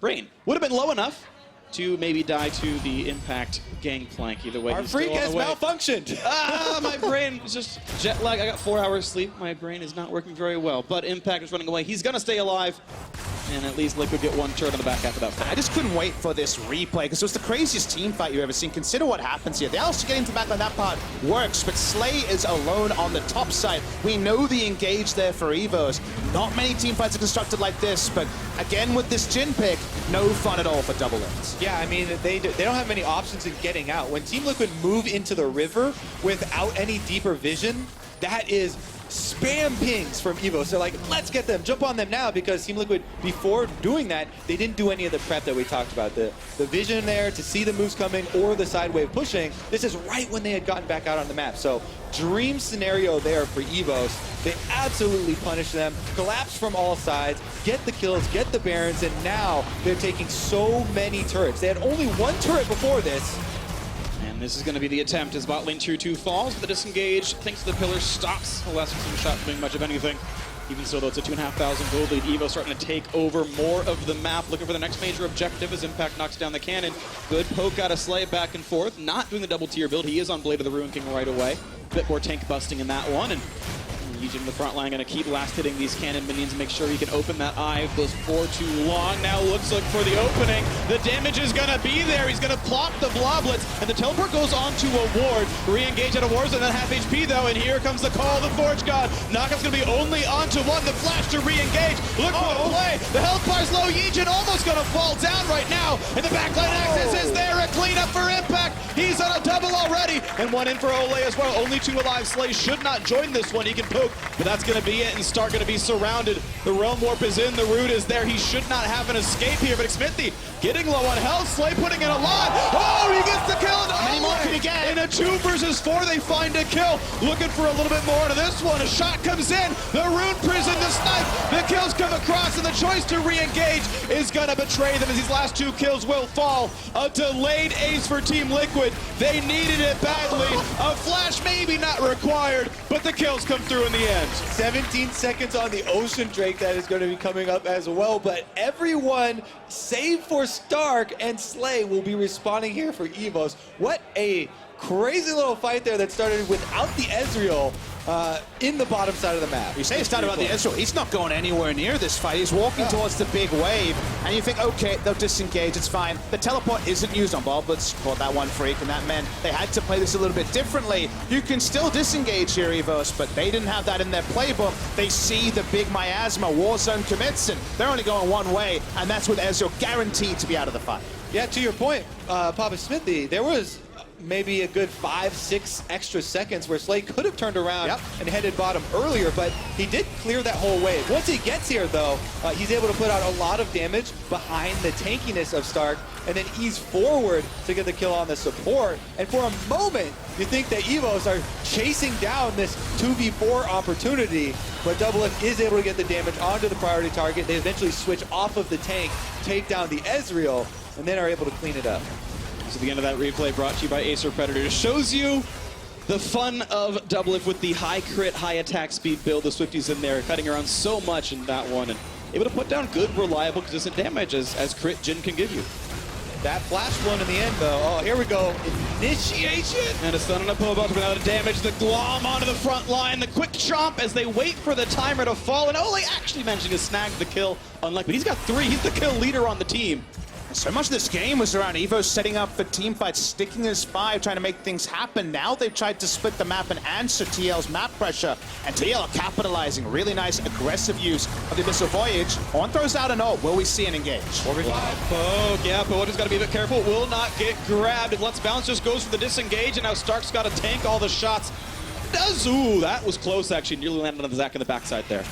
Brain. Would have been low enough to maybe die to the Impact Gangplank. Either way, our Phreak has malfunctioned. My brain is just jet lag. I got 4 hours sleep. My brain is not working very well. But Impact is running away. He's going to stay alive. And at least Liquid get 1 turret on the back half of that fight. I just couldn't wait for this replay, because it was the craziest team fight you've ever seen. Consider what happens here. The Alistar getting to back on that part works, but Slay is alone on the top side. We know the engage there for EVOS. Not many team fights are constructed like this, but again with this Jhin pick, no fun at all for DoubleLift. Yeah, I mean, they don't have many options in getting out. When Team Liquid move into the river without any deeper vision, that is spam pings from EVOS. They're like, let's get them, jump on them now, because Team Liquid, before doing that, they didn't do any of the prep that we talked about. The vision there to see the moves coming or the side wave pushing. This is right when they had gotten back out on the map. So dream scenario there for EVOS. They absolutely punish them, collapse from all sides, get the kills, get the Barons, and now they're taking so many turrets. They had only one turret before this. And this is going to be the attempt as bot lane tier 2 falls with the disengage. Thanks to the pillar, stops Alistar from doing much of anything. Even so, though, it's a 2,500 gold lead. EVO starting to take over more of the map, looking for the next major objective as Impact knocks down the cannon. Good poke out of Slay back and forth, not doing the double tier build. He is on Blade of the Ruin King right away. Bit more tank busting in that one, and YiJin in the front line going to keep last hitting these cannon minions, make sure he can open that eye. Goes for too long. Now looks like for the opening. The damage is going to be there. He's going to plop the bloblets, and the teleport goes on to a ward. Re-engage out of Warzone at half HP though, and here comes the call of the Forge God. Knockup's going to be only onto one. The flash to re-engage. Look for the play. The health bar's low. YiJin almost going to fall down right now, and the backline access is there. A cleanup for Impact. He's on a double already, and one in for Olleh as well. Only 2 alive. Slay should not join this one. He can poke, but that's going to be it, and Stark going to be surrounded. The Realm Warp is in, the root is there. He should not have an escape here, but Xmithie getting low on health. Slay putting in a lot. Oh, he gets the kill. How many more can he get? In a 2 versus 4, they find a kill. Looking for a little bit more out of this one. A shot comes in. The Rune Prison, the snipe. The kills come across, and the choice to re-engage is going to betray them as these last 2 kills will fall. A delayed ace for Team Liquid. They needed it badly. A flash maybe not required, but the kills come through in the end. 17 seconds on the Ocean Drake that is going to be coming up as well, but everyone, save for Stark and Slay, will be responding here for EVOS. What a crazy little fight there that started without the Ezreal in the bottom side of the map. You say it started about the Ezreal. He's not going anywhere near this fight. He's walking towards the big wave, and you think, okay, they'll disengage, it's fine. The teleport isn't used on Boblets, caught that one Phreak, and that meant they had to play this a little bit differently. You can still disengage here, EVOS, but they didn't have that in their playbook. They see the big miasma, Warzone commits, and they're only going one way, and that's with Ezreal guaranteed to be out of the fight. Yeah, to your point, Papasmithy, there was maybe a good 5-6 extra seconds where Slay could have turned around and headed bottom earlier, but he did clear that whole wave. Once he gets here, though, he's able to put out a lot of damage behind the tankiness of Stark and then ease forward to get the kill on the support. And for a moment, you think that EVOS are chasing down this 2v4 opportunity, but DoubleLift is able to get the damage onto the priority target. They eventually switch off of the tank, take down the Ezreal, and then are able to clean it up. So the end of that replay brought to you by Acer Predator shows you the fun of DoubleLift with the high crit, high attack speed build. The Swifties in there cutting around so much in that one and able to put down good, reliable, consistent damage as crit Jhin can give you. That flash blown in the end, though. Oh, here we go. Initiation. And a stun on a Pobelter without a damage. The glom onto the front line. The quick chomp as they wait for the timer to fall. And Olleh actually managing to snag the kill. Unlike, but he's got 3. He's the kill leader on the team. So much of this game was around EVOS setting up for team fights, sticking as 5, trying to make things happen. Now they've tried to split the map and answer TL's map pressure, and TL are capitalizing. Really nice, aggressive use of the Abyssal Voyage. Ornn throws out an ult. Will we see an engage? 4v5. Oh, yeah, but Olleh's got to be a bit careful. Will not get grabbed. If Let's Bounce just goes for the disengage, and now Stark's got to tank all the shots. Ooh, that was close, actually. Nearly landed on the Zac in the backside there.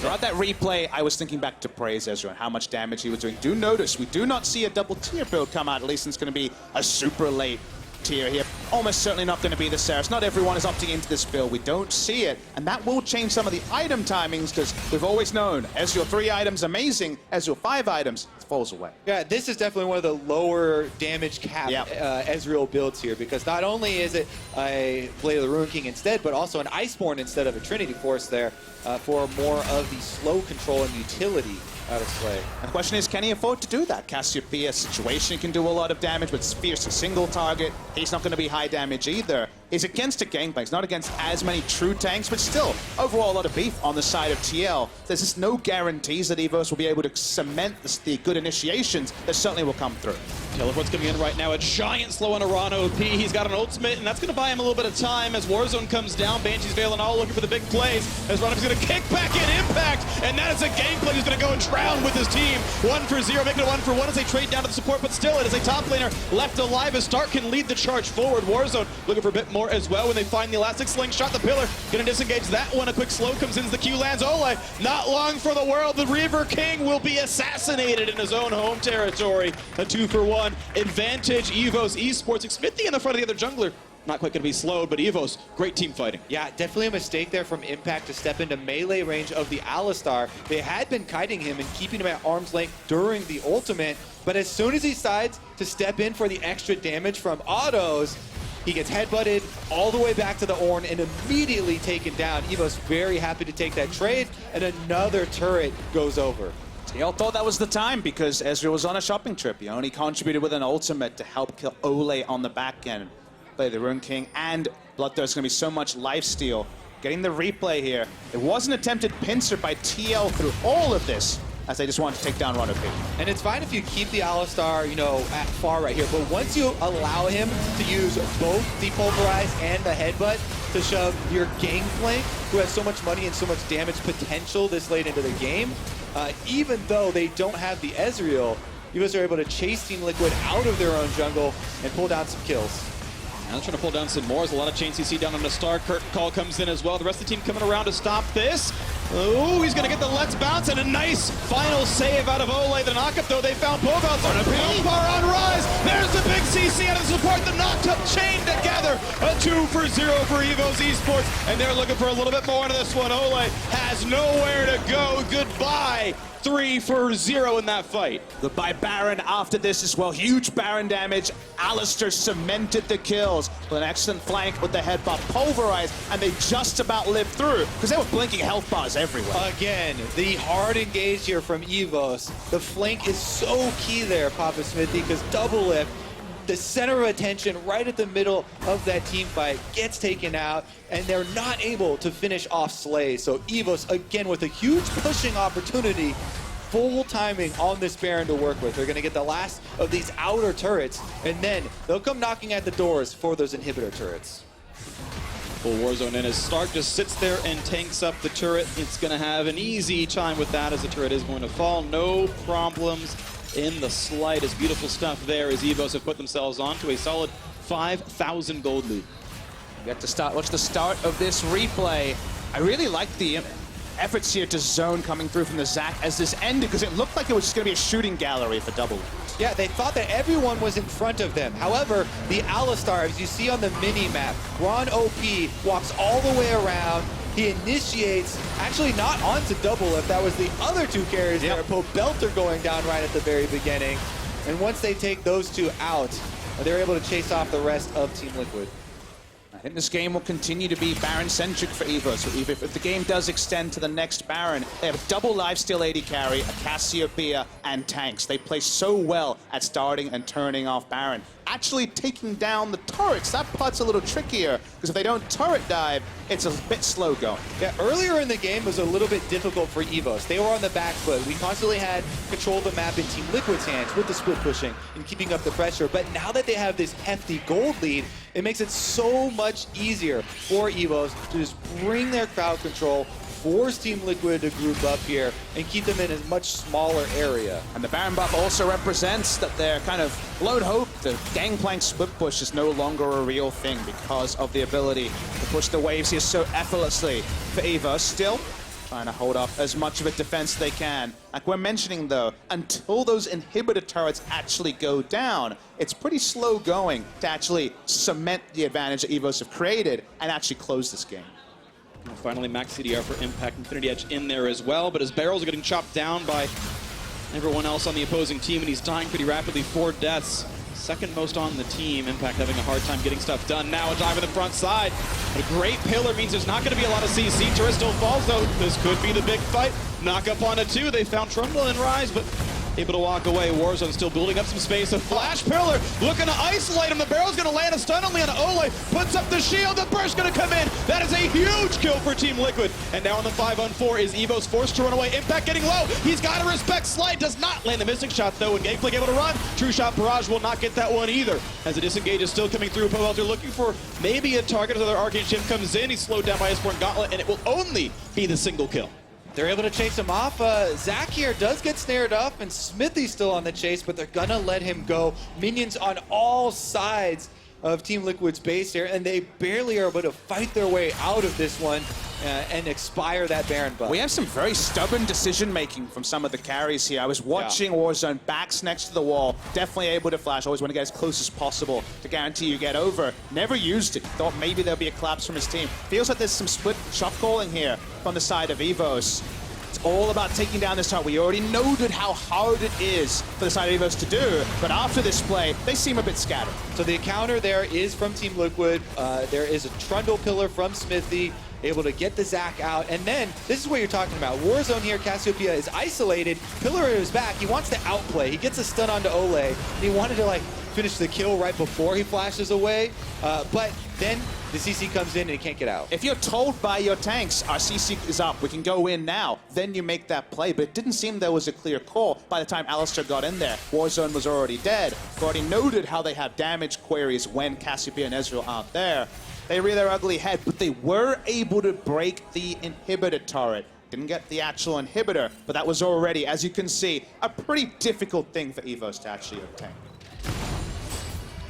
Throughout that replay, I was thinking back to praise Ezreal and how much damage he was doing. Do notice, we do not see a double tier build come out. At least it's going to be a super late tier here. Almost certainly not going to be the Ceres. Not everyone is opting into this build. We don't see it. And that will change some of the item timings because we've always known Ezreal 3 items, amazing. Ezreal 5 items, it falls away. Yeah, this is definitely one of the lower damage cap Ezreal builds here because not only is it a Blade of the Ruin King instead, but also an Iceborne instead of a Trinity Force there for more of the slow control and utility out of Slay. And the question is, can he afford to do that? Cassiopeia situation can do a lot of damage, but Fierce a single target. He's not going to be high damage either. He's against a Gangplank. He's not against as many true tanks, but still, overall, a lot of beef on the side of TL. There's just no guarantees that EVOS will be able to cement the good initiations that certainly will come through. Teleport's coming in right now. A giant slow on a RonOP. He's got an ultimate, and that's going to buy him a little bit of time as Warzone comes down. Banshee's Veil and all looking for the big plays as RonOP's going to kick back in Impact, and that is a Gangplank who's going to go and try ground with his team. 1 for 0, making it 1 for 1 as they trade down to the support, but still it is a top laner left alive as Stark can lead the charge forward. Warzone looking for a bit more as well when they find the elastic slingshot. The pillar gonna disengage that one. A quick slow comes in as the Q lands. Olleh, not long for the world. The Reaver King will be assassinated in his own home territory. A 2 for 1 advantage. EVOS Esports. Xmithie in the front of the other jungler. Not quite going to be slowed, but EVOS, great team fighting. Yeah, definitely a mistake there from Impact to step into melee range of the Alistar. They had been kiting him and keeping him at arm's length during the ultimate, but as soon as he decides to step in for the extra damage from autos, he gets headbutted all the way back to the Ornn and immediately taken down. EVOS very happy to take that trade, and another turret goes over. They all thought that was the time because Ezreal was on a shopping trip. He only contributed with an ultimate to help kill Olleh on the back end. Play the Rune King and Bloodthirst. Going to be so much lifesteal. Getting the replay here. It was an attempted pincer by TL through all of this as they just wanted to take down RonOP. And it's fine if you keep the Alistar, you know, at far right here, but once you allow him to use both the Pulverize and the Headbutt to shove your Gangplank, who has so much money and so much damage potential this late into the game, even though they don't have the Ezreal, EVOS are able to chase Team Liquid out of their own jungle and pull down some kills. Now they're trying to pull down some more. There's a lot of chain CC down on the Star. Curtain call comes in as well. The rest of the team coming around to stop this. Oh, he's going to get the Let's Bounce and a nice final save out of Olleh. The knockup, though, they found Pobelter. On Ryze. There's the big CC out of the support. The knocked up chain together. A 2 for 0 for EVOS Esports. And they're looking for a little bit more into this one. Olleh has nowhere to go. Goodbye. 3 for 0 in that fight. Goodbye Baron after this as well. Huge Baron damage. Alistar cemented the kills with an excellent flank with the headbutt Pulverize, and they just about lived through because they were blinking health bars everywhere. Again, the hard engage here from EVOS. The flank is so key there, Papasmithy, because DoubleLift, the center of attention right at the middle of that team fight, gets taken out, and they're not able to finish off Slay. So EVOS, again, with a huge pushing opportunity, full timing on this Baron to work with. They're going to get the last of these outer turrets, and then they'll come knocking at the doors for those inhibitor turrets. Full Warzone in as Stark just sits there and tanks up the turret. It's going to have an easy time with that as the turret is going to fall. No problems in the slightest. Beautiful stuff there as EVOS have put themselves onto a solid 5,000 gold lead. We have to start. Watch the start of this replay. I really like the efforts here to zone coming through from the Zac as this ended because it looked like it was just going to be a shooting gallery for DoubleLift. Yeah, they thought that everyone was in front of them. However, the Alistar, as you see on the mini-map, RonOP walks all the way around. He initiates, actually not onto DoubleLift, that was the other two carries there. Pobelter going down right at the very beginning. And once they take those two out, they're able to chase off the rest of Team Liquid. I think this game will continue to be Baron-centric for EVOS. If the game does extend to the next Baron, they have a double lifesteal AD carry, a Cassiopeia, and tanks. They play so well at starting and turning off Baron. Actually taking down the turrets, that part's a little trickier, because if they don't turret dive, it's a bit slow going. Yeah, earlier in the game was a little bit difficult for EVOS. They were on the back foot. We constantly had control of the map in Team Liquid's hands with the split pushing and keeping up the pressure. But now that they have this hefty gold lead, it makes it so much easier for EVOS to just bring their crowd control, force Team Liquid to group up here, and keep them in a much smaller area. And the Baron buff also represents that they're kind of blown hope. The Gangplank split push is no longer a real thing because of the ability to push the waves here so effortlessly for EVOS. Still trying to hold up as much of a defense they can. Like we're mentioning though, until those inhibitor turrets actually go down, it's pretty slow going to actually cement the advantage that EVOS have created and actually close this game. And finally, max CDR for Impact, Infinity Edge in there as well, but his barrels are getting chopped down by everyone else on the opposing team, and he's dying pretty rapidly. 4 deaths. Second most on the team. Impact having a hard time getting stuff done. Now a dive in the front side. But a great pillar means there's not going to be a lot of CC. Turret still falls, though. This could be the big fight. Knock up on it, too. They found Trundle and Ryze, but able to walk away. Warzone still building up some space. A flash pillar looking to isolate him. The barrel's going to land a stun only on Olleh. Puts up the shield. The burst going to come in. That is a huge kill for Team Liquid. And now on the 5-on-4 is EVOS forced to run away. Impact getting low. He's got to respect Slide. Does not land the missing shot though. And Gangplank able to run. True shot barrage will not get that one either. As the disengage is still coming through. Pobelter looking for maybe a target. Another Arcane Shift comes in. He's slowed down by his Gauntlet, and it will only be the single kill. They're able to chase him off. Zac here does get snared up, and Xmithie's still on the chase, but they're gonna let him go. Minions on all sides of Team Liquid's base here, and they barely are able to fight their way out of this one and expire that Baron buff. We have some very stubborn decision-making from some of the carries here. I was watching Warzone, backs next to the wall, definitely able to flash, always want to get as close as possible to guarantee you get over. Never used it, thought maybe there'll be a collapse from his team. Feels like there's some split shot calling here from the side of EVOS. It's all about taking down this turret. We already noted how hard it is for the side of EVOS to do, but after this play, they seem a bit scattered. So the encounter there is from Team Liquid. There is a Trundle pillar from Xmithie, able to get the Zac out. And then, this is what you're talking about. Warzone here, Cassiopeia is isolated. Pillar in his back. He wants to outplay. He gets a stun onto Olleh. And he wanted to, like, finish the kill right before he flashes away. But then the CC comes in and he can't get out. If you're told by your tanks, our CC is up, we can go in now, then you make that play. But it didn't seem there was a clear call by the time Alistar got in there. Warzone was already dead. We've already noted how they have damage queries when Cassiopeia and Ezreal aren't there. They rear their ugly head, but they were able to break the inhibitor turret. Didn't get the actual inhibitor, but that was already, as you can see, a pretty difficult thing for EVOS to actually obtain.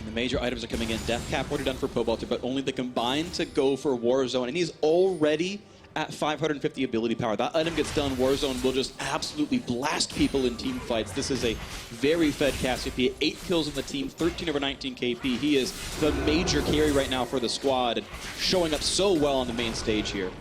The major items are coming in. Death Cap already done for Pobelter, but only the combined to go for Warzone, and he's already at 550 ability power. That item gets done, Warzone will just absolutely blast people in team fights. This is a very fed Cassiopeia. 8 kills in the team, 13 over 19 KP. He is the major carry right now for the squad and showing up so well on the main stage here.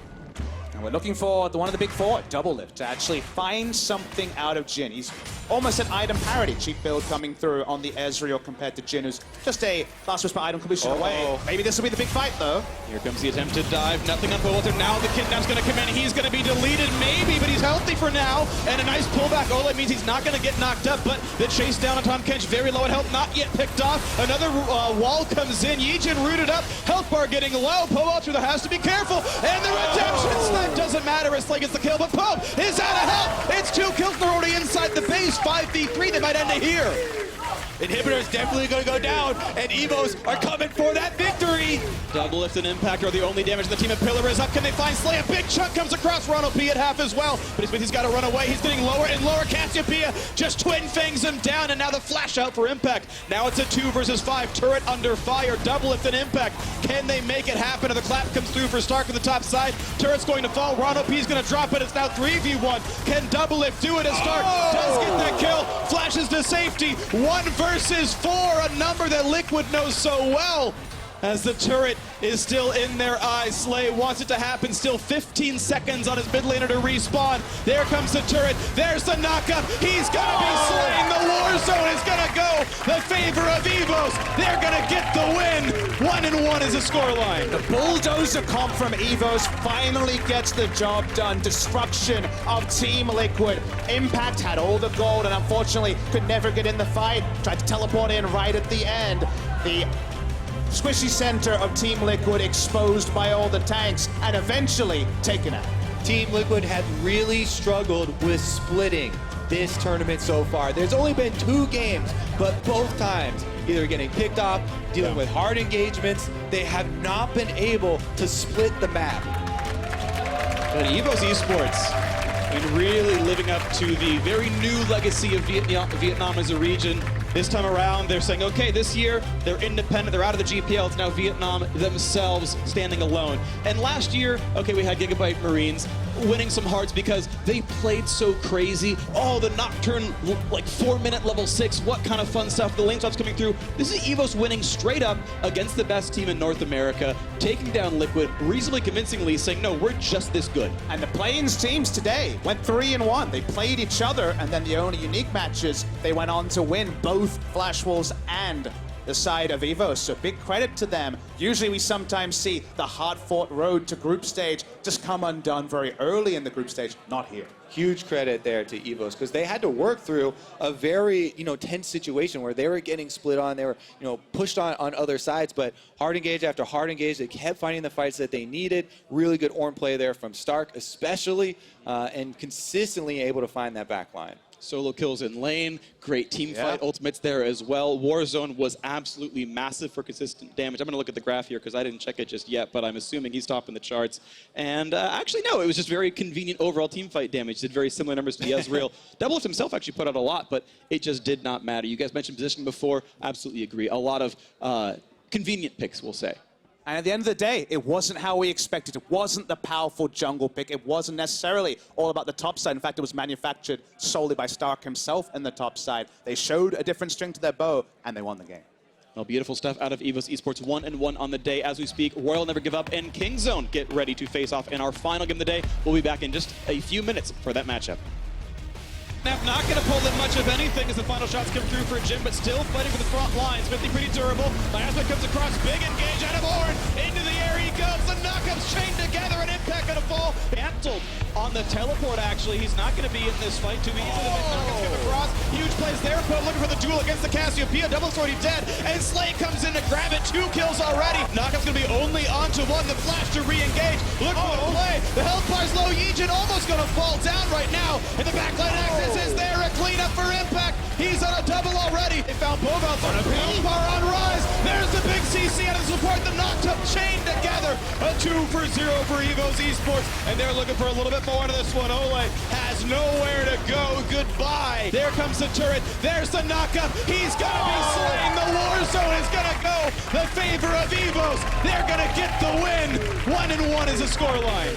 And we're looking for one of the big four, DoubleLift, to actually find something out of Jhin. He's almost an item parity. Cheap build coming through on the Ezreal compared to Jhin, who's just a last whisper item completion away. Maybe this will be the big fight, though. Here comes the attempted dive. Nothing on Pobelter. Now the kidnap's going to come in. He's going to be deleted, maybe, but he's healthy for now. And a nice pullback. Olleh means he's not going to get knocked up, but the chase down on Tahm Kench, very low in health, not yet picked off. Another wall comes in. YiJin rooted up. Health bar getting low. Pobelter there has to be careful. And the redemption snipe doesn't matter. It's like it's the kill, but Pob is out of health. It's 2 kills. They're already inside the base. 5v3. They might end it here. Inhibitor is definitely going to go down, and EVOS are coming for that victory. DoubleLift and Impact are the only damage in the team. And Pillar is up. Can they find Slay? A big chunk comes across. RonOP at half as well. But Xmithie's got to run away. He's getting lower and lower. Cassiopeia just twin fangs him down. And now the flash out for Impact. Now it's a 2 versus 5. Turret under fire. DoubleLift and Impact. Can they make it happen? And the clap comes through for Stark on the top side. Turret's going to fall. RonOP's going to drop it. It's now 3v1. Can DoubleLift do it? As Stark does get that kill. Flashes to safety. 1 versus 4. A number that Liquid knows so well. As the turret is still in their eyes. Slay wants it to happen. Still 15 seconds on his mid laner to respawn. There comes the turret. There's the knockup. He's going to be slain. The Warzone is going to go the favor of EVOS. They're going to get the win. 1-1 is the scoreline. The bulldozer comp from EVOS finally gets the job done. Destruction of Team Liquid. Impact had all the gold and unfortunately could never get in the fight. Tried to teleport in right at the end. The squishy center of Team Liquid exposed by all the tanks and eventually taken out. Team Liquid had really struggled with splitting this tournament so far. There's only been 2 games, but both times, either getting picked off, dealing with hard engagements, they have not been able to split the map. And EVOS Esports, and really living up to the very new legacy of Vietnam as a region. This time around, they're saying, okay, this year, they're independent, they're out of the GPL, it's now Vietnam themselves standing alone. And last year, okay, we had Gigabyte Marines winning some hearts because they played so crazy. Oh, the Nocturne, like 4-minute level 6, what kind of fun stuff. The lane swaps coming through. This is EVOS winning straight up against the best team in North America, taking down Liquid reasonably convincingly, saying, no, we're just this good. And the play-ins teams today went 3-1. They played each other, and then the only unique matches, they went on to win both Flash Wolves and the side of EVOS, so big credit to them. Usually we sometimes see the hard-fought road to group stage just come undone very early in the group stage, not here. Huge credit there to EVOS because they had to work through a very, tense situation where they were getting split on, they were, pushed on other sides, but hard engage after hard engage, they kept finding the fights that they needed. Really good Ornn play there from Stark especially, and consistently able to find that back line. Solo kills in lane, great team fight, ultimates there as well. Warzone was absolutely massive for consistent damage. I'm going to look at the graph here because I didn't check it just yet, but I'm assuming he's topping the charts. And actually, no, it was just very convenient overall team fight damage. Did very similar numbers to the Ezreal. DoubleLift himself actually put out a lot, but it just did not matter. You guys mentioned positioning before. Absolutely agree. A lot of convenient picks, we'll say. And at the end of the day, it wasn't how we expected. It wasn't the powerful jungle pick. It wasn't necessarily all about the top side. In fact, it was manufactured solely by Stark himself in the top side. They showed a different string to their bow, and they won the game. Well, beautiful stuff out of EVOS Esports. 1-1 on the day as we speak. Royal Never Give Up and Kingzone get ready to face off in our final game of the day. We'll be back in just a few minutes for that matchup. Not going to pull in much of anything as the final shots come through for Jhin, but still fighting for the front line. Xmithie pretty durable. Miasma comes across, big engage out of Ornn. Into the air he goes. The knockup's chained together, and Impact going to fall. Canceled on the teleport, actually. He's not going to be in this fight too easily. The knockup's come across. Huge plays there. Poe looking for the duel against the Cassiopeia. Double's already dead, and Slay comes in to grab it. 2 kills already. Knockup's going to be only onto 1. The flash to re-engage. Look for the play. The health bar's low. YiJin almost going to fall down right now. In the backline access is there. A cleanup for Impact. He's on a double already. They found Pobelter. Health bar on Ryze. There's the big CC out of the support. The knocked up chained together. A 2-0 for EVOS Esports. And they're looking for a little bit more to this one. Olleh has nowhere to go. Goodbye. There comes the turret. There's the knockup. He's going to be slain. The Warzone is going to go the favor of EVOS. They're going to get the win. 1-1 is the scoreline.